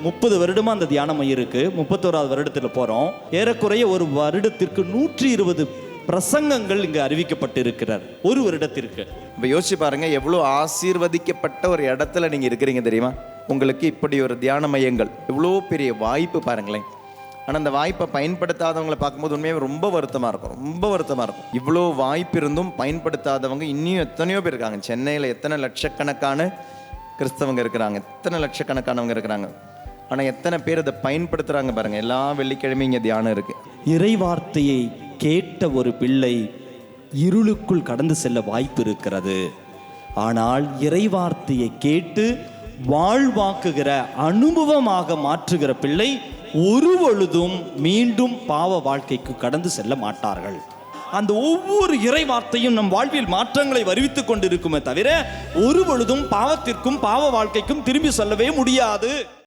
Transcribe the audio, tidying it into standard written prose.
30 வருடமா அந்த தியான மையம் இருக்கு. 31வது வருடத்துல போறோம். ஏறக்குறைய ஒரு வருடத்திற்கு 120 பிரசங்கங்கள் இங்கு அறிவிக்கப்பட்டு இருக்கிறார் ஒரு வருடத்திற்கு. இப்போ யோசிச்சு பாருங்க, எவ்வளோ ஆசீர்வதிக்கப்பட்ட ஒரு இடத்துல நீங்க இருக்கிறீங்க தெரியுமா? உங்களுக்கு இப்படி ஒரு தியான மையங்கள், எவ்வளோ பெரிய வாய்ப்பு பாருங்களேன். ஆனால் அந்த வாய்ப்பை பயன்படுத்தாதவங்களை பார்க்கும்போது உண்மையாக ரொம்ப வருத்தமாக இருக்கும், ரொம்ப வருத்தமாக இருக்கும். இவ்வளோ வாய்ப்பு இருந்தும் பயன்படுத்தாதவங்க இன்னும் எத்தனையோ பேர் இருக்காங்க. சென்னையில் எத்தனை லட்சக்கணக்கான கிறிஸ்தவங்க இருக்கிறாங்க, எத்தனை லட்சக்கணக்கானவங்க இருக்கிறாங்க. ஆனால் எத்தனை பேர் அதை பயன்படுத்துகிறாங்க பாருங்க. எல்லா வெள்ளிக்கிழமையும் இங்கே தியானம் இருக்கு. இறை வார்த்தையை கேட்ட ஒரு பிள்ளை இருளுக்குள் கடந்து செல்ல வாய்ப்பு இருக்கிறது. ஆனால் இறை வார்த்தையை கேட்டு வாழ்வாக்குகிற அனுபவமாக மாற்றுகிற பிள்ளை ஒரு பொழுதும் மீண்டும் பாவ வாழ்க்கைக்கு கடந்து செல்ல மாட்டார்கள். அந்த ஒவ்வொரு இறை வார்த்தையும் நம் வாழ்வில் மாற்றங்களை வருவித்துக் கொண்டிருக்குமே தவிர ஒரு பொழுதும் பாவத்திற்கும் பாவ வாழ்க்கைக்கும் திரும்பி செல்லவே முடியாது.